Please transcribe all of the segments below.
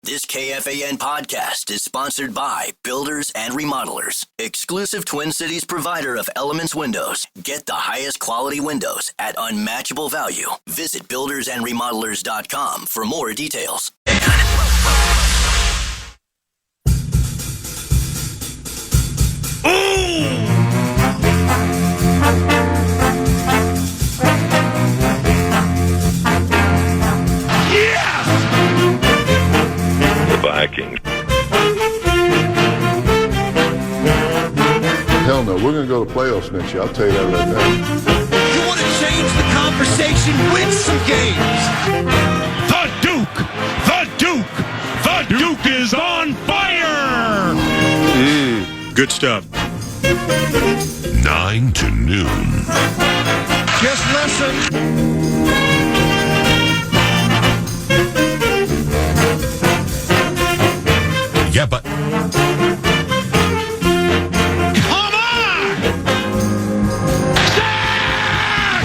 This KFAN podcast is sponsored by Builders and Remodelers, exclusive Twin Cities provider of Elements Windows. Get the highest quality windows at unmatchable value. Visit buildersandremodelers.com for more details. Vikings. Hell no, we're going to go to playoffs next year. I'll tell you that right now. You want to change the conversation, win some games. The Duke is on fire! Good stuff. 9 to noon. Just listen. Yeah, but... Come on! Sack!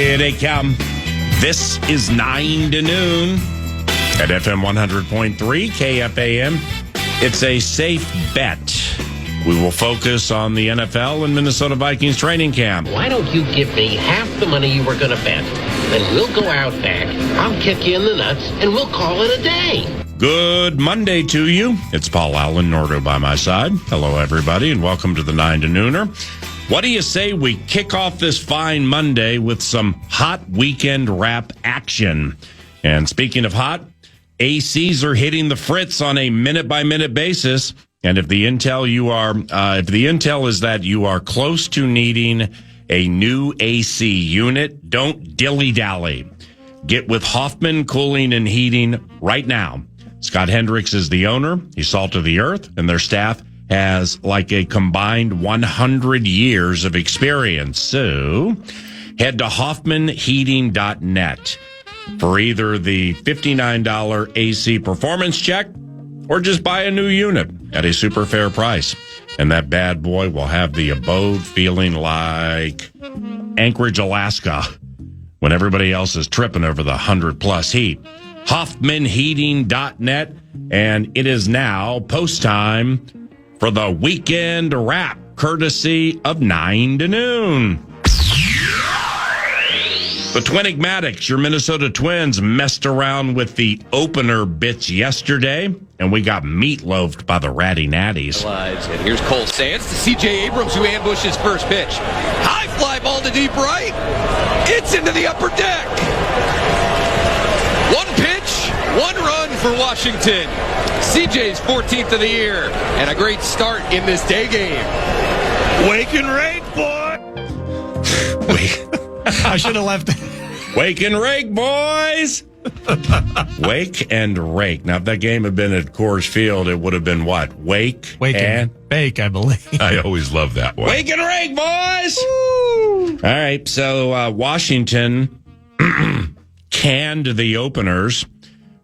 Here they come. This is 9 to noon. At FM 100.3 KFAN, it's a safe bet. We will focus on the NFL and Minnesota Vikings training camp. Why don't you give me half the money you were going to bet? Then we'll go out back, I'll kick you in the nuts, and we'll call it a day. Good Monday to you. It's Paul Allen, Nordo by my side. Hello, everybody, and welcome to the 9 to Nooner. What do you say we kick off this fine Monday with some hot weekend wrap action? And speaking of hot, ACs are hitting the fritz on a minute-by-minute basis, and if the intel is that you are close to needing a new AC unit, don't dilly-dally. Get with Hoffman Cooling and Heating right now. Scott Hendricks is the owner. He's salt of the earth, and their staff has like a combined 100 years of experience. So head to hoffmanheating.net. for either the $59 AC performance check or just buy a new unit at a super fair price. And that bad boy will have the abode feeling like Anchorage, Alaska, when everybody else is tripping over the 100-plus heat. HoffmanHeating.net, and it is now post time for the weekend wrap, courtesy of 9 to noon. The Twinigmatics, your Minnesota Twins, messed around with the opener bits yesterday, and we got meatloafed by the Ratty Natties. And here's Cole Sands to C.J. Abrams, who ambushed his first pitch. High fly ball to deep right. It's into the upper deck. One pitch, one run for Washington. C.J.'s 14th of the year, and a great start in this day game. Wake and rake, boy! Wait. I should have left. Wake and rake, boys! Wake and rake. Now, if that game had been at Coors Field, it would have been what? Wake and bake, I believe. I always love that one. Wake and rake, boys! Woo! All right, so Washington canned the openers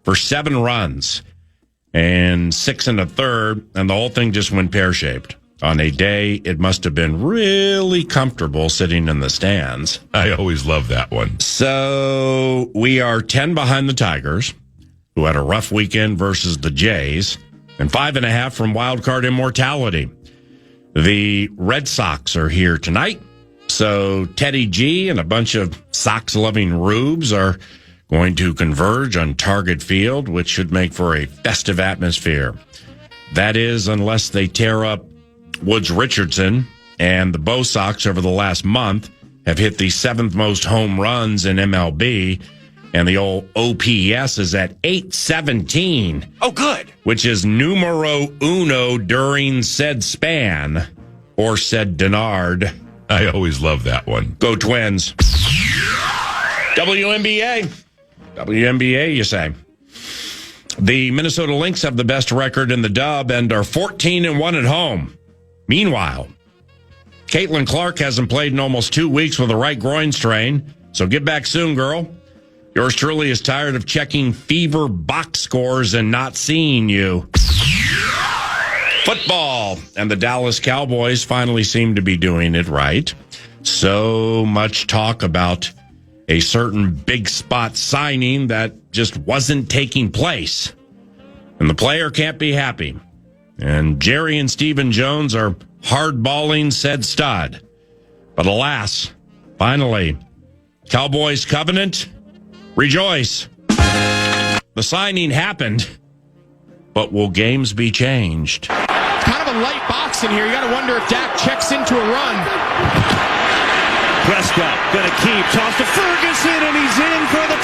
for 7 runs and 6 1/3, and the whole thing just went pear-shaped. On a day, it must have been really comfortable sitting in the stands. I always love that one. So we are 10 behind the Tigers, who had a rough weekend versus the Jays, and 5.5 from wild card immortality. The Red Sox are here tonight, so Teddy G and a bunch of Sox-loving rubes are going to converge on Target Field, which should make for a festive atmosphere. That is, unless they tear up Woods Richardson, and the Bo Sox over the last month have hit the 7th most home runs in MLB, and the old OPS is at 817. Oh, good. Which is numero uno during said span, or said Denard. I always love that one. Go Twins. WNBA, you say. The Minnesota Lynx have the best record in the dub and are 14-1 at home. Meanwhile, Caitlin Clark hasn't played in almost 2 weeks with a right groin strain, so get back soon, girl. Yours truly is tired of checking fever box scores and not seeing you. Football and the Dallas Cowboys finally seem to be doing it right. So much talk about a certain big spot signing that just wasn't taking place. And the player can't be happy. And Jerry and Stephen Jones are hardballing said stud. But alas, finally, Cowboys covenant, rejoice. The signing happened, but will games be changed? Kind of a light box in here. You got to wonder if Dak checks into a run. Prescott going to keep. Toss to Ferguson, and he's in for the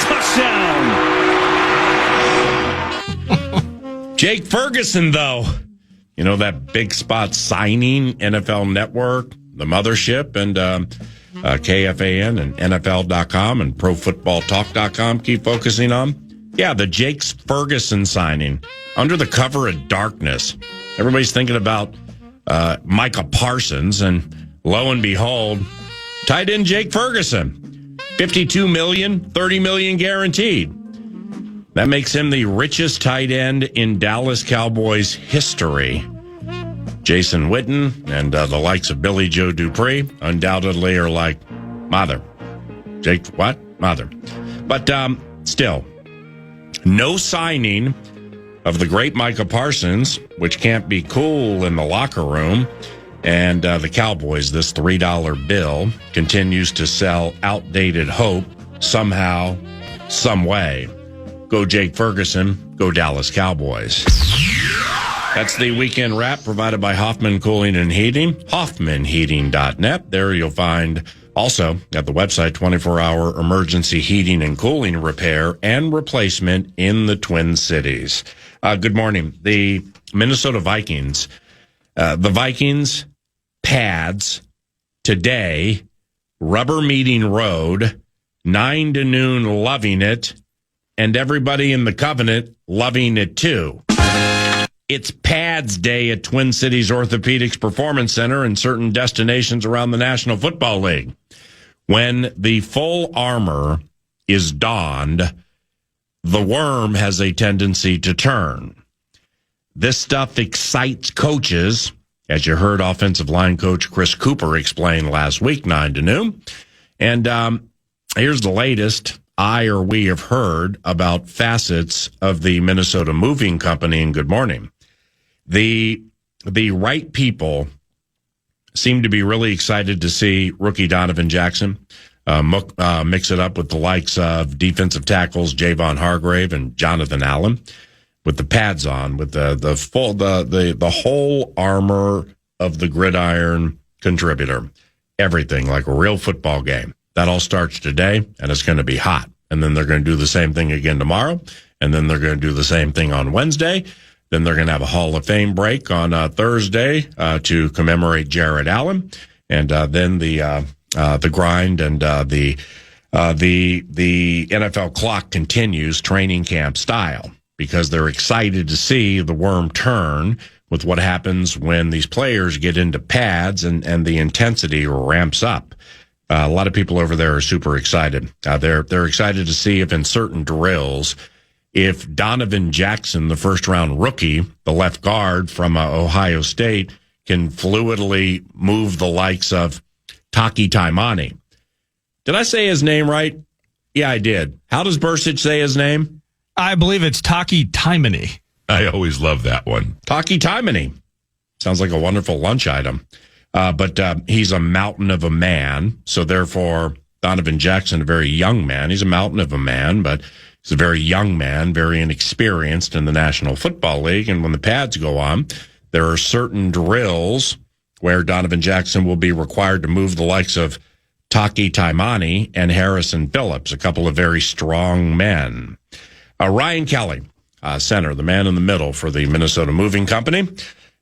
touchdown. Jake Ferguson, though. You know, that big spot signing, NFL Network, the mothership, and KFAN and NFL.com and ProFootballTalk.com keep focusing on. Yeah, the Jake Ferguson signing under the cover of darkness. Everybody's thinking about Micah Parsons, and lo and behold, tight end Jake Ferguson. $52 million, $30 million guaranteed. That makes him the richest tight end in Dallas Cowboys history. Jason Witten and the likes of Billy Joe Dupree undoubtedly are like, mother. Jake, what? Mother. But still, no signing of the great Micah Parsons, which can't be cool in the locker room. And the Cowboys, this $3 bill, continues to sell outdated hope somehow, some way. Go Jake Ferguson, go Dallas Cowboys. That's the weekend wrap provided by Hoffman Cooling and Heating, hoffmanheating.net. There you'll find also at the website 24-hour emergency heating and cooling repair and replacement in the Twin Cities. Good morning. The Minnesota Vikings, the Vikings pads today, Rubber Meeting Road, 9 to noon, loving it, and everybody in the Covenant loving it too. It's Pads Day at Twin Cities Orthopedics Performance Center and certain destinations around the National Football League. When the full armor is donned, the worm has a tendency to turn. This stuff excites coaches, as you heard offensive line coach Chris Cooper explain last week, 9 to noon. And here's the latest we have heard about facets of the Minnesota Moving Company, and good morning. The right people seem to be really excited to see rookie Donovan Jackson mix it up with the likes of defensive tackles Javon Hargrave and Jonathan Allen, with the pads on, with the whole armor of the gridiron contributor, everything like a real football game. That all starts today, and it's going to be hot. And then they're going to do the same thing again tomorrow, and then they're going to do the same thing on Wednesday. Then they're going to have a Hall of Fame break on Thursday to commemorate Jared Allen, and then the grind and the NFL clock continues training camp style, because they're excited to see the worm turn with what happens when these players get into pads and the intensity ramps up. A lot of people over there are super excited. They're excited to see if in certain drills, if Donovan Jackson, the first-round rookie, the left guard from Ohio State, can fluidly move the likes of Taki Taimani. Did I say his name right? Yeah, I did. How does Bursic say his name? I believe it's Taki Taimani. I always love that one. Taki Taimani. Sounds like a wonderful lunch item. But he's a mountain of a man, so therefore Donovan Jackson, a very young man. He's a mountain of a man, but he's a very young man, very inexperienced in the National Football League. And when the pads go on, there are certain drills where Donovan Jackson will be required to move the likes of Taki Taimani and Harrison Phillips, a couple of very strong men. Ryan Kelly, center, the man in the middle for the Minnesota Moving Company,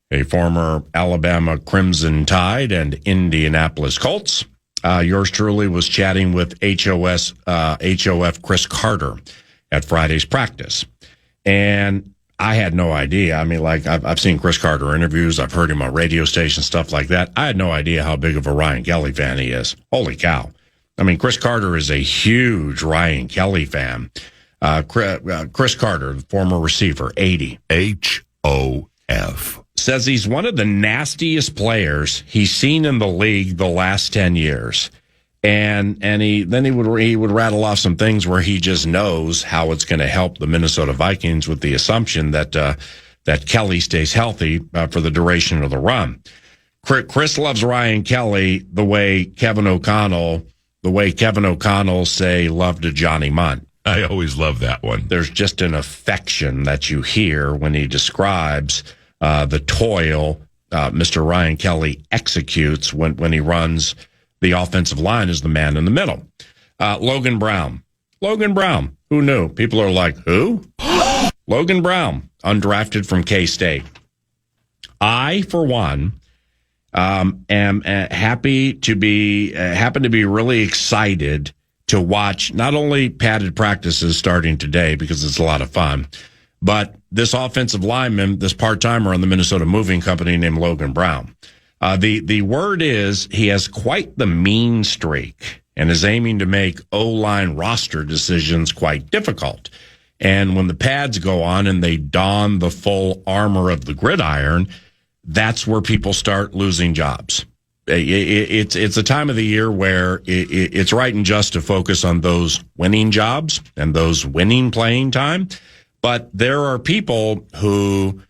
a former Alabama Crimson Tide and Indianapolis Colts. Yours truly was chatting with HOF Chris Carter at Friday's practice. And I had no idea. I mean, like, I've seen Chris Carter interviews. I've heard him on radio stations, stuff like that. I had no idea how big of a Ryan Kelly fan he is. Holy cow. I mean, Chris Carter is a huge Ryan Kelly fan. Chris Carter, the former receiver, 80. HOF. Says he's one of the nastiest players he's seen in the league the last 10 years. And he would rattle off some things where he just knows how it's going to help the Minnesota Vikings with the assumption that Kelly stays healthy for the duration of the run. Chris loves Ryan Kelly the way Kevin O'Connell say love to Johnny Munt. I always love that one. There's just an affection that you hear when he describes the toil Mr. Ryan Kelly executes when he runs the offensive line as the man in the middle. Logan Brown, who knew? People are like, who? Logan Brown, undrafted from K-State. I, for one, am happen to be really excited to watch not only padded practices starting today because it's a lot of fun, but this offensive lineman, this part-timer on the Minnesota Moving Company named Logan Brown. The word is he has quite the mean streak and is aiming to make O-line roster decisions quite difficult. And when the pads go on and they don the full armor of the gridiron, that's where people start losing jobs. It's a time of the year where it's right and just to focus on those winning jobs and those winning playing time. But there are people who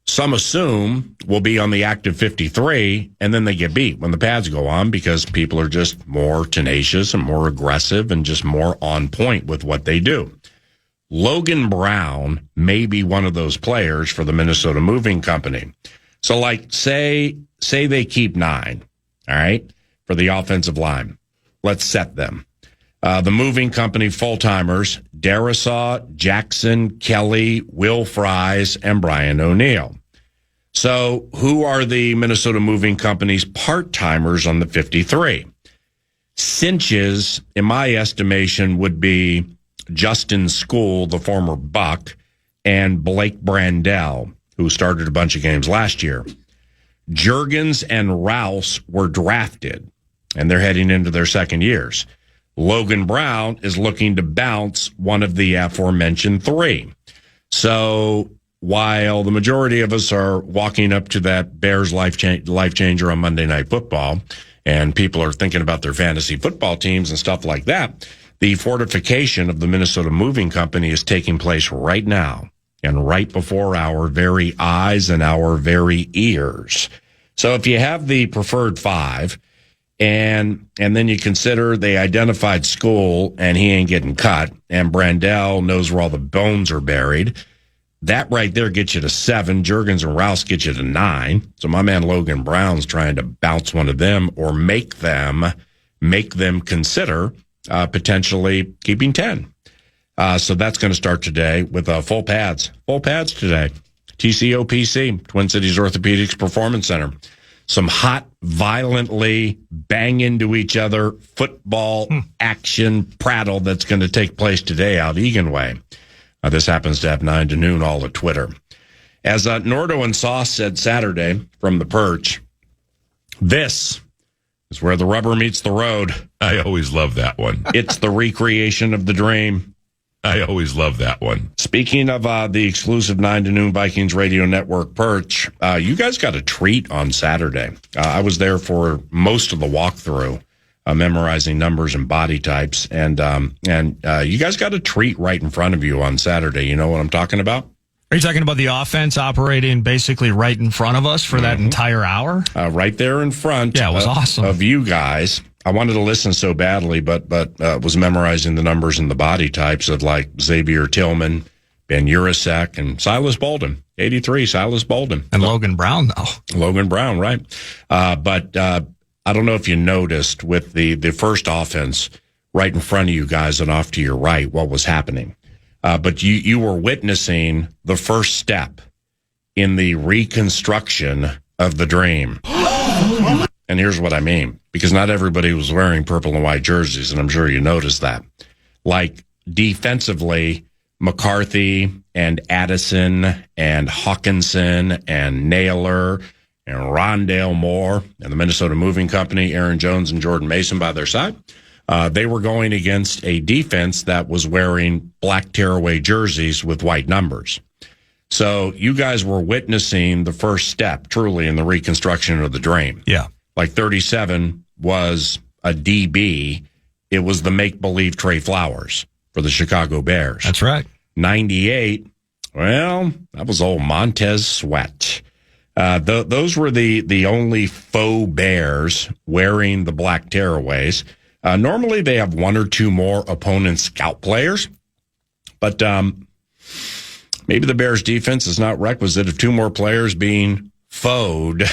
some assume will be on the active 53, and then they get beat when the pads go on because people are just more tenacious and more aggressive and just more on point with what they do. Logan Brown may be one of those players for the Minnesota Moving Company. So, like, say they keep 9, all right, for the offensive line. Let's set them. The Moving Company full-timers, Darisaw, Jackson, Kelly, Will Fries, and Brian O'Neill. So who are the Minnesota Moving Company's part-timers on the 53? Cinches, in my estimation, would be Justin School, the former Buck, and Blake Brandell, who started a bunch of games last year. Juergens and Rouse were drafted, and they're heading into their second years. Logan Brown is looking to bounce one of the aforementioned 3. So while the majority of us are walking up to that Bears life changer on Monday Night Football, and people are thinking about their fantasy football teams and stuff like that, the fortification of the Minnesota Moving Company is taking place right now and right before our very eyes and our very ears. So if you have the preferred 5, and then you consider they identified School and he ain't getting cut, and Brandell knows where all the bones are buried, that right there gets you to 7. Juergens and Rouse get you to 9. So my man Logan Brown's trying to bounce one of them or make them consider potentially keeping 10. So that's going to start today with full pads. Full pads today. TCOPC, Twin Cities Orthopedics Performance Center. Some hot, violently bang into each other football action prattle that's going to take place today out Egan Way. This happens to have 9 to noon all at Twitter. As Nordo and Sauce said Saturday from the perch, this is where the rubber meets the road. I always love that one. It's the recreation of the dream. I always love that one. Speaking of the exclusive 9 to noon Vikings Radio Network perch, you guys got a treat on Saturday. I was there for most of the walkthrough, memorizing numbers and body types, and you guys got a treat right in front of you on Saturday. You know what I'm talking about? Are you talking about the offense operating basically right in front of us for that entire hour? Right there in front. Yeah, it was awesome. Of you guys. I wanted to listen so badly, but was memorizing the numbers and the body types of like Xavier Tillman, Ben Urasek, and Silas Bolden. 83, Silas Bolden. And Logan Brown, though. Logan Brown, right. But I don't know if you noticed with the first offense right in front of you guys and off to your right what was happening. But you were witnessing the first step in the reconstruction of the dream. And here's what I mean, because not everybody was wearing purple and white jerseys, and I'm sure you noticed that. Like, defensively, McCarthy and Addison and Hawkinson and Naylor and Rondale Moore and the Minnesota Moving Company, Aaron Jones and Jordan Mason by their side. They were going against a defense that was wearing black tearaway jerseys with white numbers. So you guys were witnessing the first step, truly, in the reconstruction of the dream. Yeah. Like 37 was a DB. It was the make-believe Trey Flowers for the Chicago Bears. That's right. 98, well, that was old Montez Sweat. Those were the only faux Bears wearing the black tearaways. Normally, they have one or two more opponent scout players, but maybe the Bears' defense is not requisite of two more players being faux.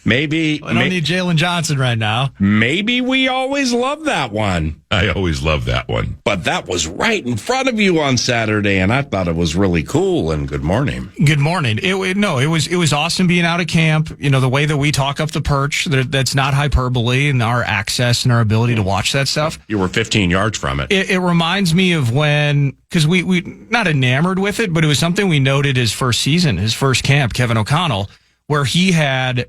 Maybe I don't need Jalen Johnson right now. Maybe we always love that one. I always love that one. But that was right in front of you on Saturday, and I thought it was really cool. And good morning. Good morning. It was awesome being out of camp. You know, the way that we talk up the perch, that's not hyperbole, and our access and our ability to watch that stuff. You were 15 yards from it. It reminds me of when, because we not enamored with it, but it was something we noted his first season, his first camp, Kevin O'Connell, where he had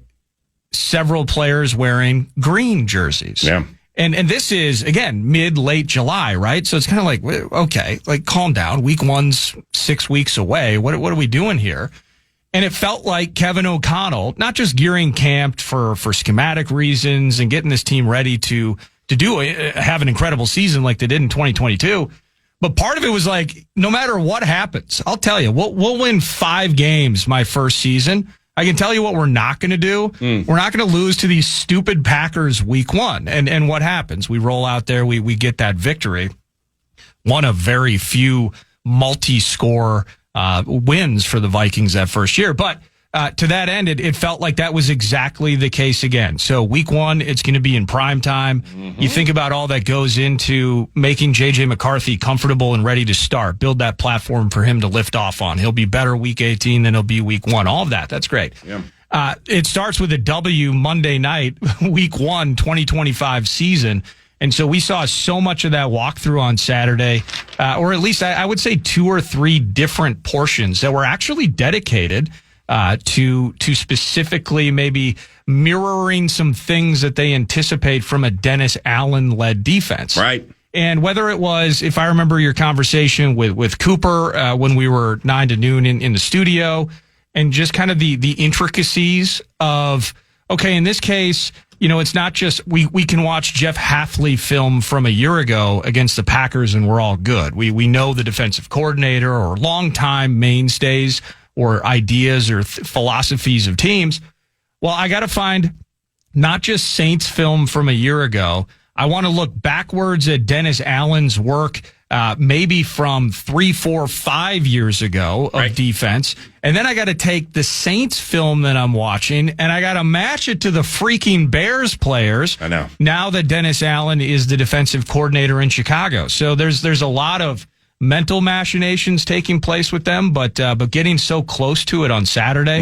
several players wearing green jerseys. Yeah. And this is, again, late July, right? So it's kind of like, okay, like calm down. Week 1's 6 weeks away. What are we doing here? And it felt like Kevin O'Connell, not just gearing camp for schematic reasons and getting this team ready to have an incredible season like they did in 2022. But part of it was like, no matter what happens, I'll tell you, we'll win 5 games my first season. I can tell you what we're not going to do. We're not going to lose to these stupid Packers week 1. And what happens? We roll out there. We get that victory. One of very few multi-score wins for the Vikings that first year. But to that end, it felt like that was exactly the case again. So week 1, it's going to be in prime time. You think about all that goes into making J.J. McCarthy comfortable and ready to start, build that platform for him to lift off on. He'll be better week 18 than he'll be week 1. All of that. That's great. Yeah. It starts with a W Monday night, week 1, 2025 season. And so we saw so much of that walkthrough on Saturday, or at least I would say 2 or 3 different portions that were actually dedicated to specifically maybe mirroring some things that they anticipate from a Dennis Allen-led defense. Right. And whether it was, if I remember your conversation with Cooper when we were 9 to noon in the studio, and just kind of the intricacies of, okay, in this case, you know, it's not just we can watch Jeff Hafley film from a year ago against the Packers and we're all good. We know the defensive coordinator or longtime mainstays or ideas or philosophies of teams. Well, I got to find not just Saints film from a year ago. I want to look backwards at Dennis Allen's work, maybe from 3, 4, 5 years ago of defense. And then I got to take the Saints film that I'm watching and I got to match it to the freaking Bears players. I know. Now that Dennis Allen is the defensive coordinator in Chicago. So there's a lot of mental machinations taking place with them, but getting so close to it on Saturday,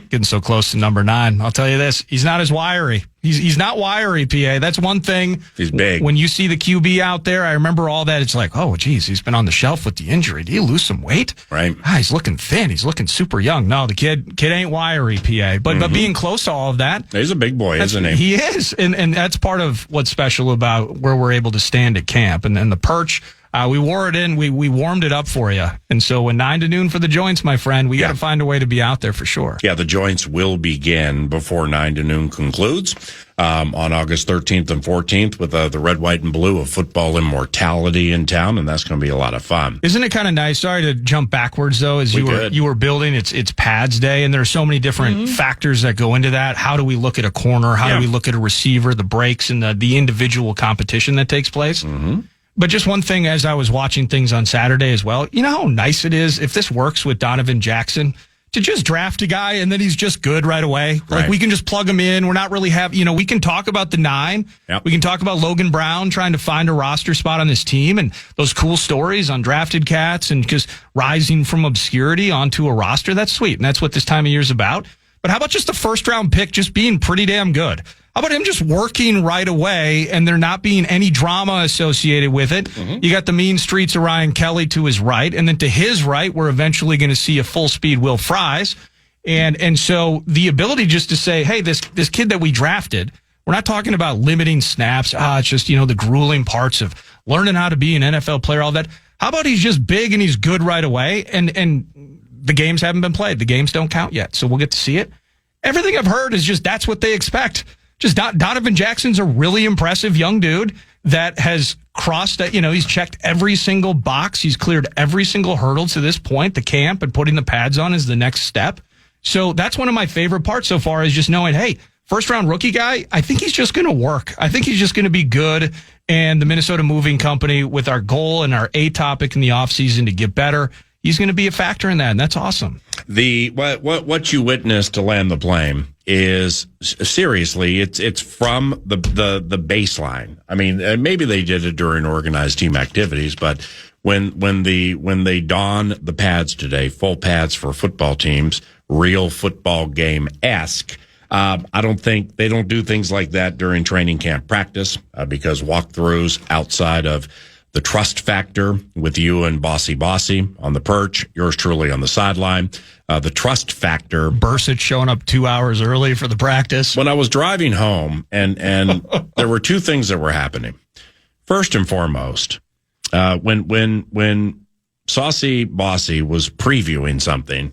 getting so close to number 9. I'll tell you this, he's not as wiry. He's not wiry, PA. That's one thing. He's big. When you see the QB out there, I remember all that. It's like, oh, geez, he's been on the shelf with the injury. Did he lose some weight? Right. He's looking thin. He's looking super young. No, the kid ain't wiry, PA. But being close to all of that. He's a big boy, isn't he? He is. And that's part of what's special about where we're able to stand at camp. And then the perch, we wore it in. We warmed it up for you. And so when 9 to noon for the joints, my friend, we got to find a way to be out there for sure. Yeah, the joints will begin before 9 to noon concludes on August 13th and 14th with the red, white, and blue of football immortality in town, and that's going to be a lot of fun. Isn't it kind of nice? Sorry to jump backwards, though, as you were building. It's Pads Day, and there are so many different factors that go into that. How do we look at a corner? How do we look at a receiver, the breaks, and the individual competition that takes place? But just one thing, as I was watching things on Saturday as well, you know how nice it is if this works with Donovan Jackson to just draft a guy and then he's just good right away. Like we can just plug him in. We're not really we can talk about the 9. Yep. We can talk about Logan Brown trying to find a roster spot on this team and those cool stories on drafted cats and just rising from obscurity onto a roster. That's sweet. And that's what this time of year is about. But how about just the first round pick just being pretty damn good? How about him just working right away and there not being any drama associated with it? You got the mean streets of Ryan Kelly to his right, and then to his right, we're eventually going to see a full speed Will Fries. And so the ability just to say, hey, this kid that we drafted, We're not talking about limiting snaps. It's just, the grueling parts of learning how to be an NFL player, all that. How about he's just big and he's good right away? And the games haven't been played. The games don't count yet. So we'll get to see it. Everything I've heard is just that's what they expect. Just Donovan Jackson's a really impressive young dude that has crossed that, he's checked every single box. He's cleared every single hurdle to this point. The camp and putting the pads on is the next step. So that's one of my favorite parts so far is just knowing, hey, first round rookie guy, I think he's just going to work. I think he's just going to be good. And the Minnesota Moving Company, with our goal and our A topic in the offseason to get better, he's going to be a factor in that, and that's awesome. What you witnessed to land the plane is seriously, it's from the baseline. I mean, maybe they did it during organized team activities, but when they don the pads today, full pads for football teams, real football game-esque. I don't think they don't do things like that during training camp practice because walkthroughs outside of the trust factor with you and Bossy on the perch, yours truly on the sideline. The trust factor. Bursich showing up 2 hours early for the practice. When I was driving home, and there were two things that were happening. First and foremost, when Saucy Bossy was previewing something,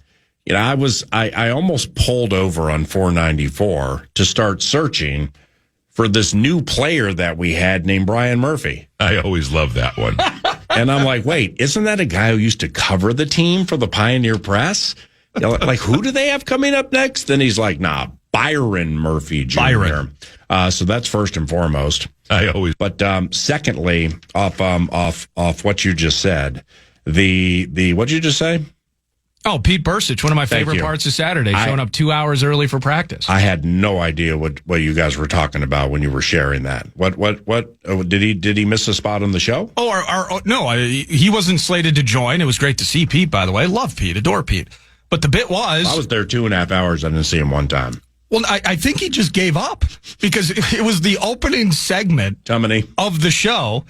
I almost pulled over on 494 to start searching for this new player that we had named Brian Murphy. I always love that one. And I'm like, wait, isn't that a guy who used to cover the team for the Pioneer Press? Like, who do they have coming up next? And he's like, nah, Byron Murphy Jr. Byron. So that's first and foremost. But secondly, off what you just said, the what'd you just say? Oh, Pete Bursich, one of my favorite parts of Saturday, showing up 2 hours early for practice. I had no idea what you guys were talking about when you were sharing that. What did he miss a spot on the show? No, he wasn't slated to join. It was great to see Pete, by the way. Love Pete, adore Pete. But the bit was... I was there 2.5 hours. I didn't see him one time. Well, I think he just gave up because it was the opening segment of the show.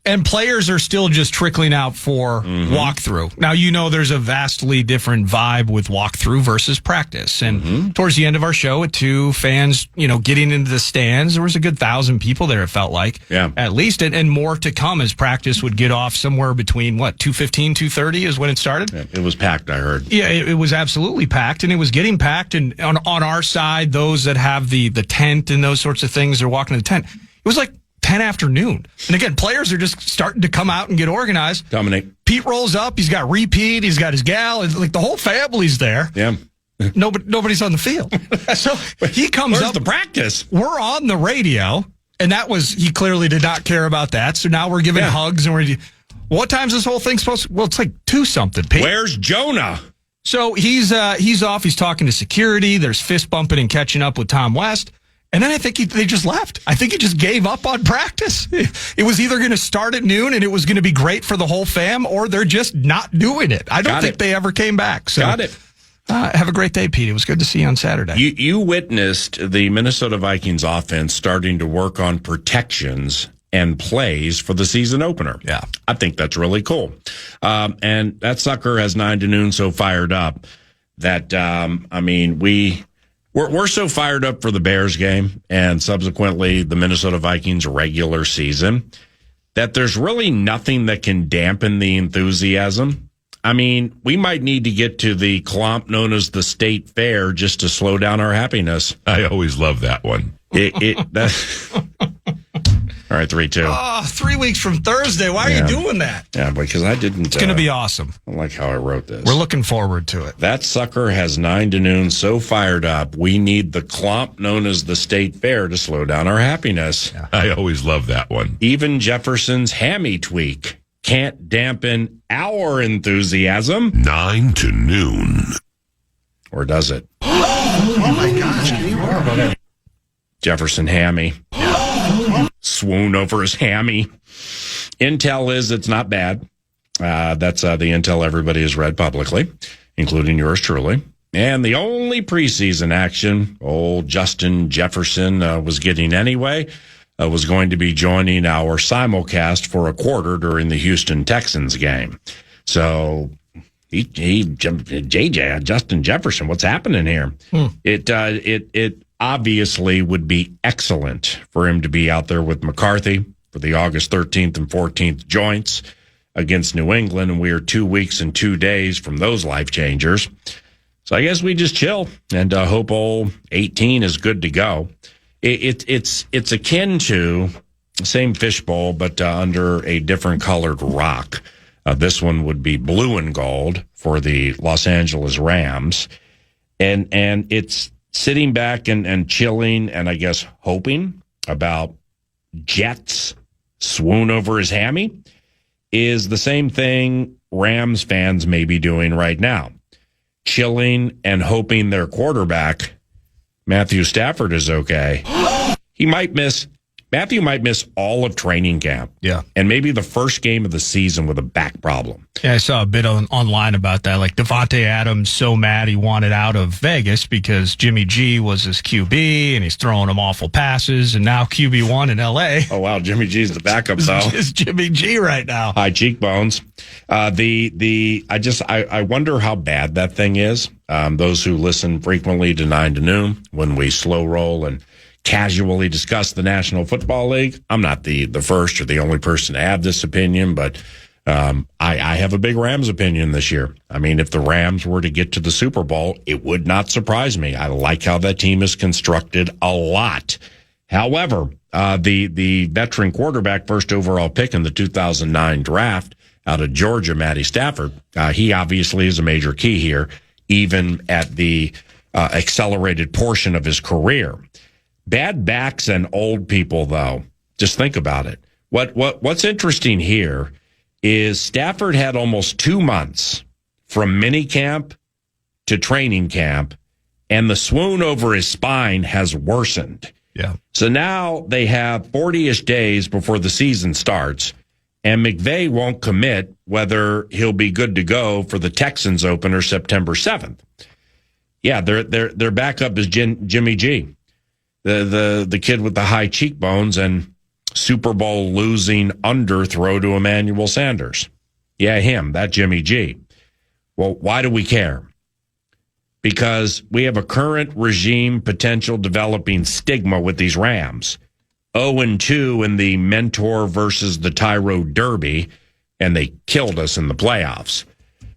And players are still just trickling out for walkthrough. Now, there's a vastly different vibe with walkthrough versus practice. And towards the end of our show, with two fans, getting into the stands, there was a good 1,000 people there, it felt like. Yeah. At least, and more to come as practice would get off somewhere between, 2:15, 2:30 is when it started? Yeah, it was packed, I heard. Yeah, it was absolutely packed, and it was getting packed. And on our side, those that have the tent and those sorts of things, they're walking to the tent. It was like 10 afternoon. And again, players are just starting to come out and get organized. Dominic. Pete rolls up. He's got Repeat. He's got his gal. Like the whole family's there. Yeah. Nobody's on the field. So he comes Where's up. the practice? We're on the radio. And he clearly did not care about that. So now we're giving hugs. And what time's this whole thing supposed to? Well, it's like 2-something, Pete. Where's Jonah? So he's off. He's talking to security. There's fist bumping and catching up with Tom West. And then I think they just left. I think he just gave up on practice. It was either going to start at noon and it was going to be great for the whole fam, or they're just not doing it. I don't think they ever came back. So, Got it. Have a great day, Pete. It was good to see you on Saturday. You witnessed the Minnesota Vikings offense starting to work on protections and plays for the season opener. Yeah. I think that's really cool. And that sucker has 9 to noon so fired up that, We're so fired up for the Bears game and subsequently the Minnesota Vikings regular season that there's really nothing that can dampen the enthusiasm. I mean, we might need to get to the clump known as the State Fair just to slow down our happiness. I always love that one. All right, 3-2. Oh, 3 weeks from Thursday. Why are you doing that? Yeah, because I didn't. It's going to be awesome. I don't like how I wrote this. We're looking forward to it. That sucker has 9 to noon so fired up. We need the clump known as the State Fair to slow down our happiness. Yeah. I always love that one. Even Jefferson's hammy tweak can't dampen our enthusiasm. 9 to noon. Or does it? Oh my gosh. Can you worry about it? Jefferson hammy. Swoon over his hammy. Intel is it's not bad. That's the intel everybody has read publicly, including yours truly. And the only preseason action old Justin Jefferson was getting anyway was going to be joining our simulcast for a quarter during the Houston Texans game. So JJ, Justin Jefferson, what's happening here? It obviously would be excellent for him to be out there with McCarthy for the August 13th and 14th joints against New England, and we are 2 weeks and 2 days from those life changers. So I guess we just chill and hope all 18 is good to go. It's akin to the same fishbowl, but under a different colored rock. This one would be blue and gold for the Los Angeles Rams, and it's sitting back and chilling, and I guess hoping about Jets swoon over his hammy is the same thing Rams fans may be doing right now. Chilling and hoping their quarterback, Matthew Stafford, is okay. Matthew might miss all of training camp. Yeah. And maybe the first game of the season with a back problem. Yeah, I saw a bit online about that. Like Devontae Adams so mad he wanted out of Vegas because Jimmy G was his QB and he's throwing him awful passes, and now QB1 in LA. Oh wow, Jimmy G's the backup though. It's Jimmy G right now. High cheekbones. I wonder how bad that thing is. Those who listen frequently to 9 to Noon when we slow roll and casually discuss the National Football League. I'm not the first or the only person to have this opinion, but I have a big Rams opinion this year. I mean, if the Rams were to get to the Super Bowl, it would not surprise me. I like how that team is constructed a lot. However, the veteran quarterback, first overall pick in the 2009 draft out of Georgia, Matty Stafford, he obviously is a major key here, even at the accelerated portion of his career. Bad backs and old people, though, just think about it. What's interesting here is Stafford had almost 2 months from minicamp to training camp, and the swoon over his spine has worsened. Yeah. So now they have 40-ish days before the season starts, and McVay won't commit whether he'll be good to go for the Texans opener September 7th. Yeah, their backup is Jimmy G. The kid with the high cheekbones and Super Bowl losing underthrow to Emmanuel Sanders. Yeah, him, that Jimmy G. Well, why do we care? Because we have a current regime potential developing stigma with these Rams. 0-2 in the mentor versus the Tyro Derby, and they killed us in the playoffs.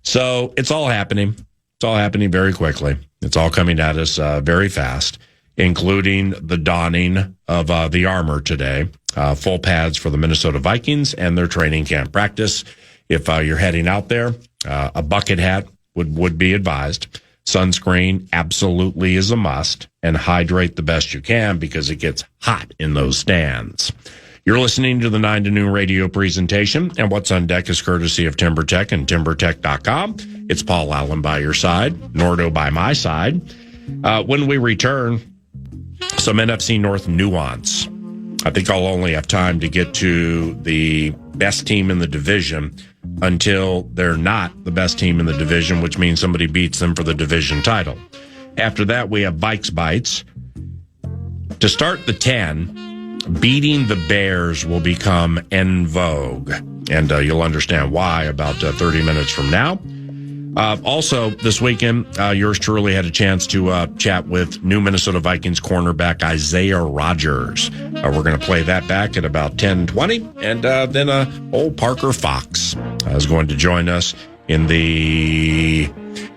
So it's all happening. It's all happening very quickly. It's all coming at us very fast, including the donning of the armor today. Full pads for the Minnesota Vikings and their training camp practice. If you're heading out there, a bucket hat would be advised. Sunscreen absolutely is a must, and hydrate the best you can because it gets hot in those stands. You're listening to the 9 to Noon radio presentation, and what's on deck is courtesy of TimberTech and TimberTech.com. It's Paul Allen by your side, Nordo by my side. When we return, some NFC North nuance. I think I'll only have time to get to the best team in the division until they're not the best team in the division, which means somebody beats them for the division title. After that, we have Vikes Bites. To start the 10, beating the Bears will become en vogue, and you'll understand why about 30 minutes from now. Also, this weekend, yours truly had a chance to chat with new Minnesota Vikings cornerback Isaiah Rodgers. We're going to play that back at about 10:20, and then old Parker Fox is going to join us in the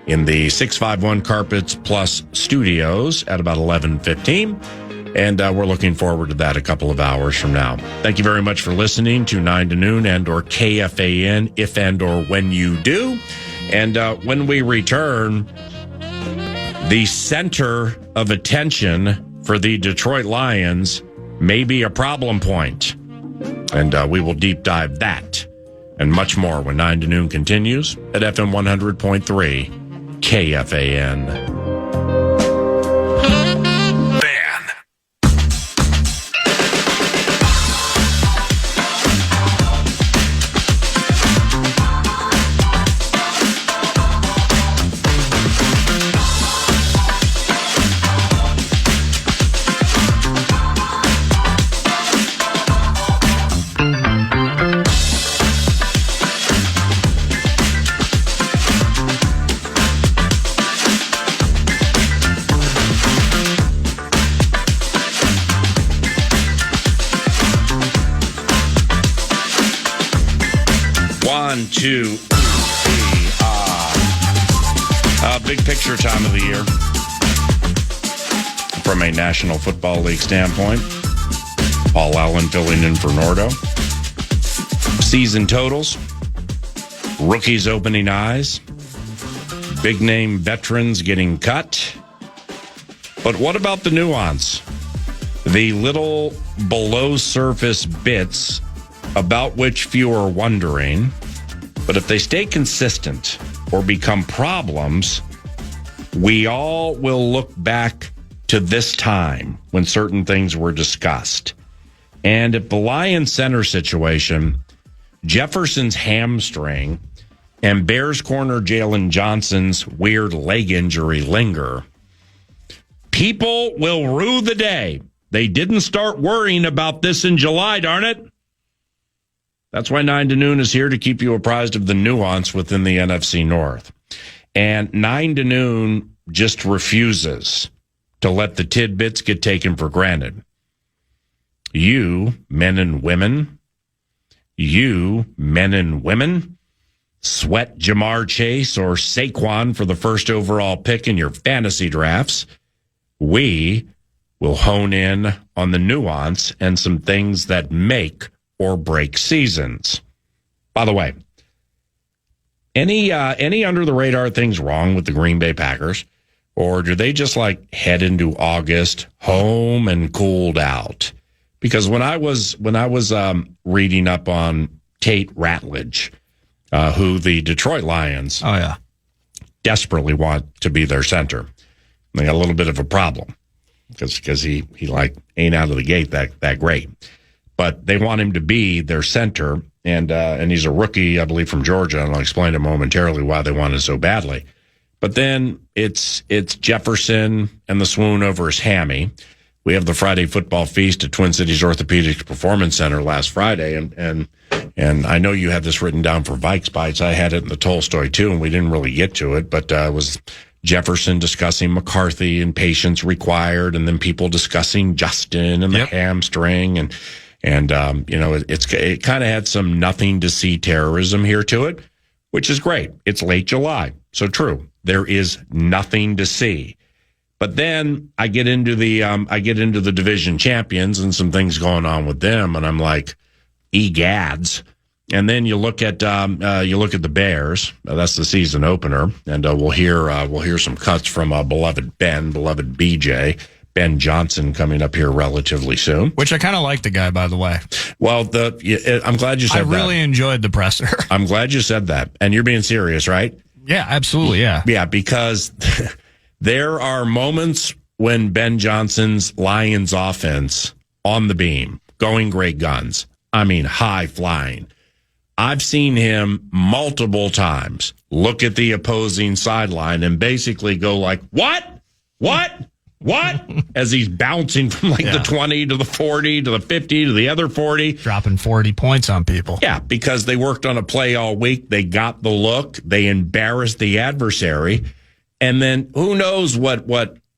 651 Carpets Plus studios at about 11:15. And we're looking forward to that a couple of hours from now. Thank you very much for listening to 9 to Noon and or KFAN, if and or when you do. And when we return, the center of attention for the Detroit Lions may be a problem point. And we will deep dive that and much more when 9 to Noon continues at FM 100.3 KFAN. to the big picture time of the year from a National Football League standpoint. Paul Allen filling in for Nordo. Season totals, rookies opening eyes, big name veterans getting cut. But what about the nuance? The little below surface bits about which few are wondering, but if they stay consistent or become problems, we all will look back to this time when certain things were discussed. And if the Lions center situation, Jefferson's hamstring, and Bears corner Jalen Johnson's weird leg injury linger, people will rue the day they didn't start worrying about this in July, darn it. That's why 9 to noon is here to keep you apprised of the nuance within the NFC North. And 9 to noon just refuses to let the tidbits get taken for granted. You, men and women, sweat Jamar Chase or Saquon for the first overall pick in your fantasy drafts. We will hone in on the nuance and some things that make or break seasons. By the way, any under the radar things wrong with the Green Bay Packers, or do they just like head into August home and cooled out? Because when I was reading up on Tate Ratledge, who the Detroit Lions desperately want to be their center, they got a little bit of a problem because he like ain't out of the gate that great. But they want him to be their center, and he's a rookie, I believe, from Georgia, and I'll explain it momentarily why they want it so badly. But then it's Jefferson and the swoon over his hammy. We have the Friday football feast at Twin Cities Orthopedics Performance Center last Friday, and I know you had this written down for Vikes Bites. I had it in the Tolstoy too, and we didn't really get to it, but it was Jefferson discussing McCarthy and patience required, and then people discussing Justin and the hamstring, and it kind of had some nothing to see terrorism here to it, which is great. It's late July, so true. There is nothing to see. But then I get into the division champions and some things going on with them, and I'm like, egads. And then you look at the Bears. That's the season opener, and we'll hear some cuts from beloved BJ. Ben Johnson coming up here relatively soon. Which I kind of like the guy, by the way. Well, I'm glad you said that. I really enjoyed the presser. I'm glad you said that. And you're being serious, right? Yeah, absolutely, yeah. Yeah, because there are moments when Ben Johnson's Lions offense on the beam, going great guns. I mean, high flying. I've seen him multiple times look at the opposing sideline and basically go like, what? As he's bouncing from the 20 to the 40 to the 50 to the other 40. Dropping 40 points on people. Yeah, because they worked on a play all week. They got the look. They embarrassed the adversary. And then who knows what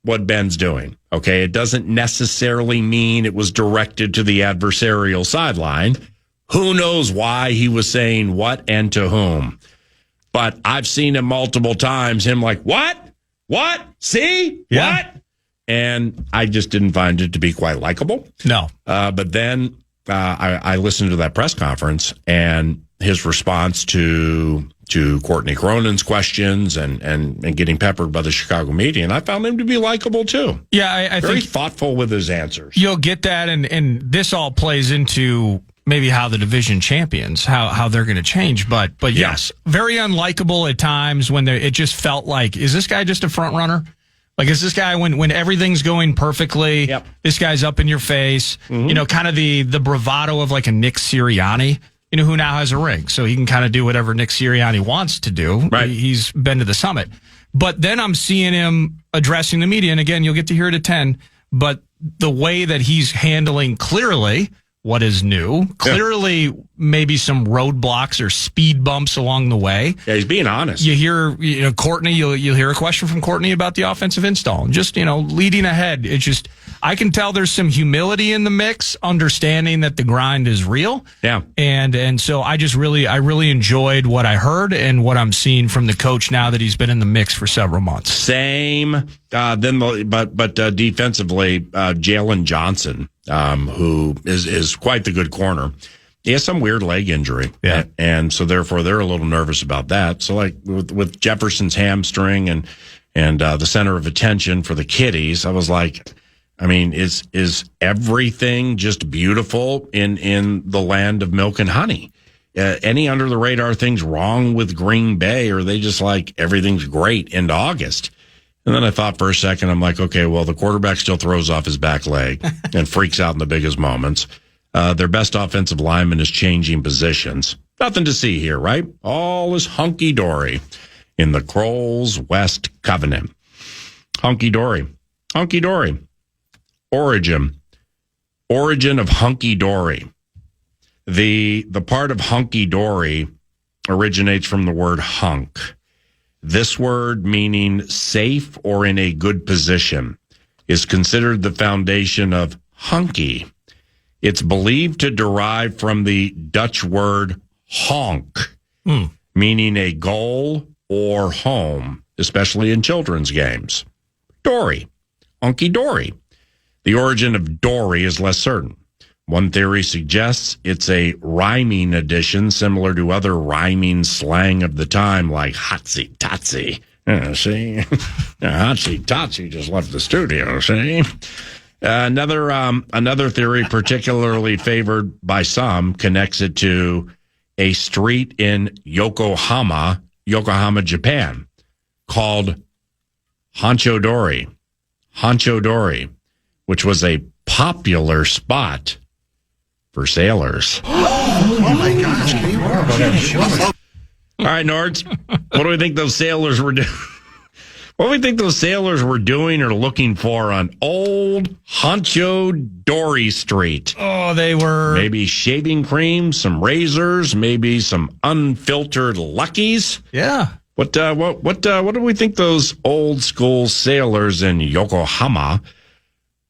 Ben's doing. Okay, it doesn't necessarily mean it was directed to the adversarial sideline. Who knows why he was saying what and to whom. But I've seen him multiple times, him like, what? See? Yeah. What? And I just didn't find it to be quite likable. No. But then I listened to that press conference and his response to Courtney Cronin's questions and getting peppered by the Chicago media, and I found him to be likable too. Yeah, I very think thoughtful with his answers. You'll get that, and this all plays into maybe how the division champions, how they're going to change. But yes, very unlikable at times when it just felt like, is this guy just a front runner? Like, is this guy, when everything's going perfectly, this guy's up in your face, kind of the bravado of like a Nick Sirianni, who now has a ring. So he can kind of do whatever Nick Sirianni wants to do. Right. He's been to the summit. But then I'm seeing him addressing the media. And again, you'll get to hear it at 10. But the way that he's handling clearly what is new. Clearly, maybe some roadblocks or speed bumps along the way. Yeah, he's being honest. You hear, Courtney, you'll hear a question from Courtney about the offensive install. Just, leading ahead. It's just, I can tell there's some humility in the mix, understanding that the grind is real. Yeah. And so I really enjoyed what I heard and what I'm seeing from the coach now that he's been in the mix for several months. Same. But defensively, Jalen Johnson, who is quite the good corner. He has some weird leg injury. Yeah. And so therefore they're a little nervous about that. So like with Jefferson's hamstring and the center of attention for the kiddies, I was like, I mean, is everything just beautiful in the land of milk and honey? Any under the radar things wrong with Green Bay, or are they just like everything's great into August? And then I thought for a second, I'm like, okay, well, the quarterback still throws off his back leg and freaks out in the biggest moments. Their best offensive lineman is changing positions. Nothing to see here, right? All is hunky-dory in the Kroll's West Covenant. Hunky-dory. Hunky-dory. Origin of hunky-dory. The part of hunky-dory originates from the word hunk. This word, meaning safe or in a good position, is considered the foundation of hunky. It's believed to derive from the Dutch word honk, meaning a goal or home, especially in children's games. Dory, hunky-dory. The origin of dory is less certain. One theory suggests it's a rhyming addition similar to other rhyming slang of the time, like hotsy-totsy. See? Hotsy-totsy just left the studio, see? Another theory particularly favored by some connects it to a street in Yokohama, Japan, called Hanchodori, which was a popular spot for sailors. Oh my gosh, can you All right, Nords, what do we think those sailors were doing? What do we think those sailors were doing or looking for on old Hanchodori Street? Oh, they were maybe shaving cream, some razors, maybe some unfiltered Luckies. Yeah. What do we think those old school sailors in Yokohama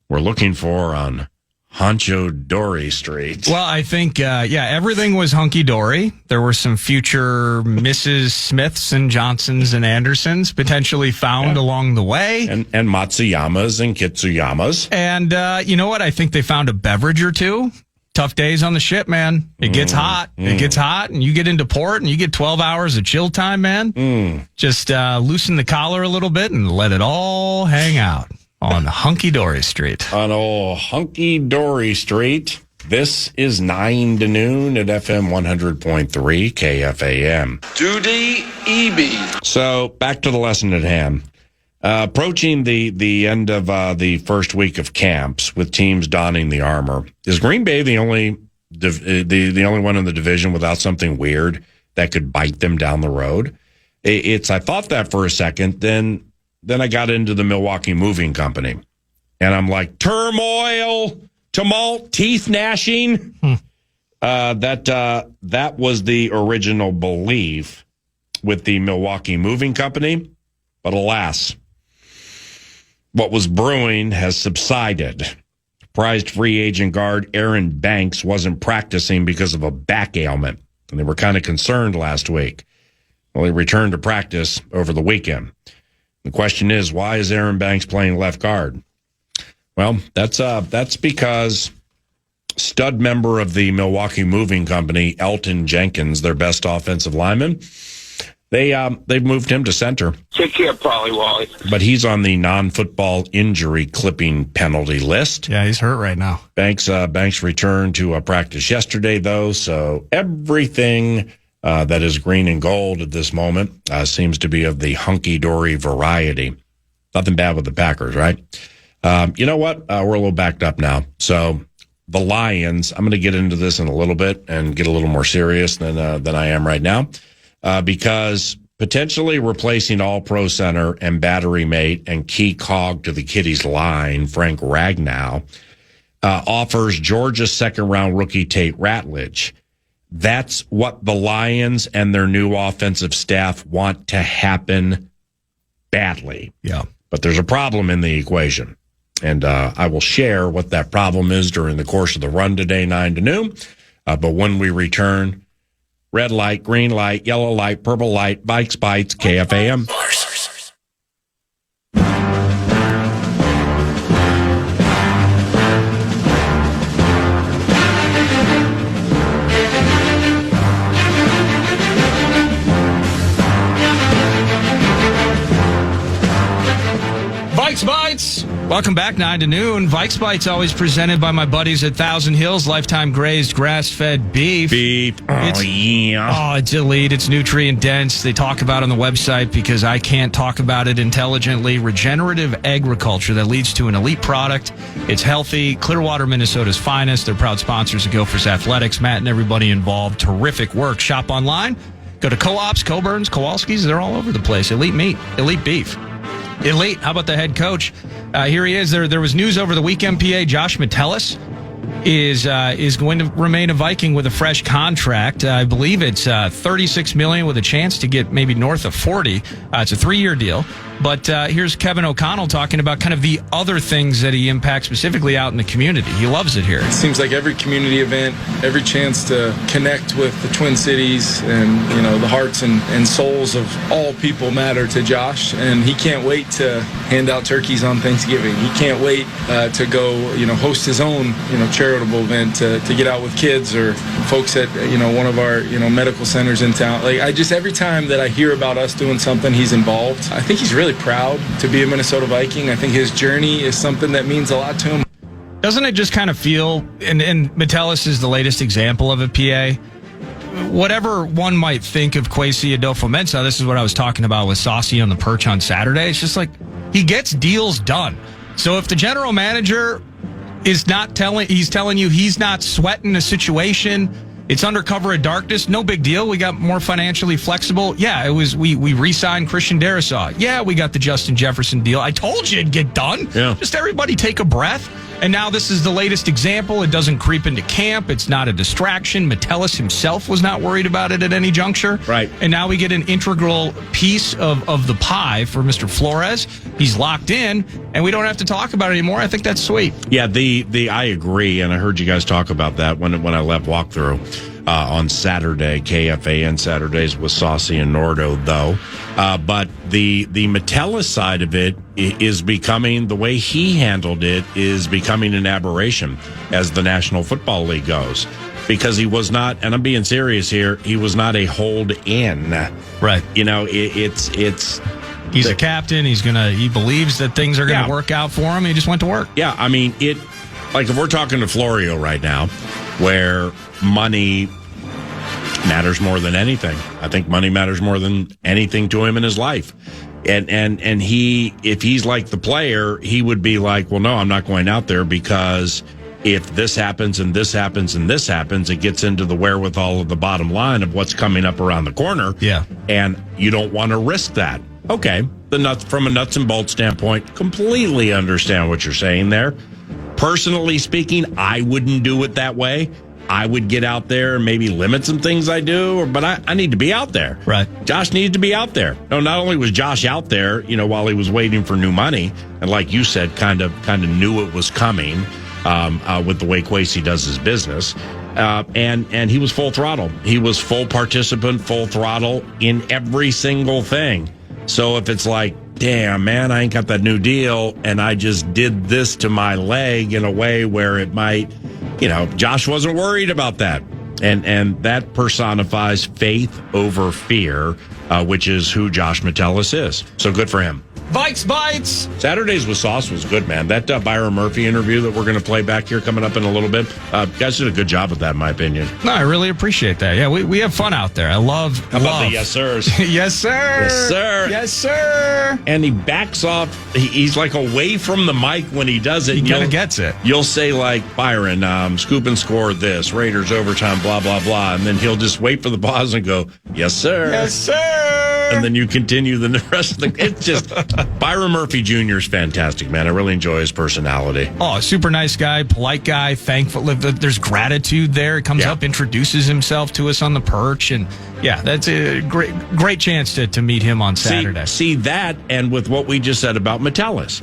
were looking for on Hanchodori Street? Well, I think, everything was hunky-dory. There were some future Mrs. Smiths and Johnsons and Andersons potentially found along the way. And Matsuyamas and Kitsuyamas. And you know what? I think they found a beverage or two. Tough days on the ship, man. It gets hot. It gets hot, and you get into port, and you get 12 hours of chill time, man. Just loosen the collar a little bit and let it all hang out on Hunky-Dory Street. On old Hunky-Dory Street. This is 9 to noon at FM 100.3 KFAN. Duty EB. So back to the lesson at hand. Approaching the end of the first week of camps with teams donning the armor, is Green Bay the only one in the division without something weird that could bite them down the road? I thought that for a second, then I got into the Milwaukee Moving Company, and I'm like, turmoil, tumult, teeth gnashing. That was the original belief with the Milwaukee Moving Company, but alas, what was brewing has subsided. Prized free agent guard Aaron Banks wasn't practicing because of a back ailment, and they were kind of concerned last week. Well, he returned to practice over the weekend. The question is, why is Aaron Banks playing left guard? Well, that's because stud member of the Milwaukee Moving Company, Elton Jenkins, their best offensive lineman, they've moved him to center. Take care, Polly Wally. But he's on the non-football injury clipping penalty list. Yeah, he's hurt right now. Banks returned to practice yesterday, though, so everything that is green and gold at this moment seems to be of the hunky-dory variety. Nothing bad with the Packers, right? You know what? We're a little backed up now. So the Lions, I'm going to get into this in a little bit and get a little more serious than I am right now, because potentially replacing all-pro center and battery mate and key cog to the Kitties line, Frank Ragnow, offers Georgia second-round rookie Tate Ratledge. That's what the Lions and their new offensive staff want to happen badly. Yeah. But there's a problem in the equation. And I will share what that problem is during the course of the run today, 9 to noon. But when we return, red light, green light, yellow light, purple light, Vikes Bites, KFAN. Vikes Bites. Welcome back, 9 to noon. Vikes Bites always presented by my buddies at Thousand Hills, lifetime grazed, grass-fed beef. It's elite. It's nutrient dense. They talk about it on the website because I can't talk about it intelligently. Regenerative agriculture that leads to an elite product. It's healthy. Clearwater, Minnesota's finest. They're proud sponsors of Gophers Athletics. Matt and everybody involved. Terrific work. Shop online. Go to Co-ops, Coburns, Kowalski's. They're all over the place. Elite meat. Elite beef. Elite. How about the head coach? Here he is. There was news over the weekend, PA. Josh Metellus is going to remain a Viking with a fresh contract. I believe it's $36 million with a chance to get maybe north of 40. It's a 3-year deal. But here's Kevin O'Connell talking about kind of the other things that he impacts specifically out in the community. He loves it here. It seems like every community event, every chance to connect with the Twin Cities and, the hearts and souls of all people matter to Josh. And he can't wait to hand out turkeys on Thanksgiving. He can't wait to go, host his own, charitable event to get out with kids or folks at, one of our, medical centers in town. Every time that I hear about us doing something, he's involved. I think he's really proud to be a Minnesota Viking. I think his journey is something that means a lot to him. Doesn't it just kind of feel, and Metellus is the latest example of a PA, whatever one might think of Kwesi Adolfo-Mensah, this is what I was talking about with Saucy on the perch on Saturday. It's just like he gets deals done. So if the general manager is he's telling you he's not sweating a situation, it's under cover of darkness, no big deal. We got more financially flexible. Yeah, we re-signed Christian Darrisaw. Yeah, we got the Justin Jefferson deal. I told you it'd get done. Yeah. Just everybody take a breath. And now this is the latest example. It doesn't creep into camp. It's not a distraction. Metellus himself was not worried about it at any juncture. Right. And now we get an integral piece of the pie for Mr. Flores. He's locked in, and we don't have to talk about it anymore. I think that's sweet. Yeah, I agree, and I heard you guys talk about that when I left walkthrough on Saturday, KFAN Saturdays with Saucy and Nordo, though. But the Metellus side of it is becoming, the way he handled it is becoming an aberration as the National Football League goes. Because he was not, and I'm being serious here, he was not a hold in. Right. He's a captain. He believes that things are going to work out for him. He just went to work. Yeah, I mean, if we're talking to Florio right now, where money matters more than anything. I think money matters more than anything to him in his life. And he, if he's like the player, he would be like, well, no, I'm not going out there because if this happens and this happens and this happens, it gets into the wherewithal of the bottom line of what's coming up around the corner. Yeah. And you don't want to risk that. Okay. From a nuts and bolts standpoint, completely understand what you're saying there. Personally speaking, I wouldn't do it that way. I would get out there and maybe limit some things I do, but I need to be out there. Right. Josh needed to be out there. No, not only was Josh out there, while he was waiting for new money, and like you said, kind of knew it was coming with the way Kwesi does his business, and he was full throttle. He was full participant, full throttle in every single thing. So if it's like, damn, man, I ain't got that new deal, and I just did this to my leg in a way where it might, Josh wasn't worried about that. And that personifies faith over fear, which is who Josh Metellus is. So good for him. Vikes Bites! Saturdays with Sauce was good, man. That Byron Murphy interview that we're going to play back here coming up in a little bit, you guys did a good job with that, in my opinion. No, I really appreciate that. Yeah, we have fun out there. I love. How about the yes, sirs? Yes, sir. Yes, sir. Yes, sir. And he backs off. He's like away from the mic when he does it. He kind of gets it. You'll say like, Byron, scoop and score this, Raiders overtime, blah, blah, blah. And then he'll just wait for the pause and go, yes, sir. Yes, sir. and then you continue the rest of the. It's just Byron Murphy Jr. is fantastic, man. I really enjoy his personality. Oh, super nice guy, polite guy, thankful. There's gratitude there. He comes up, introduces himself to us on the perch, and that's a great chance to meet him on Saturday. See that, and with what we just said about Metellus.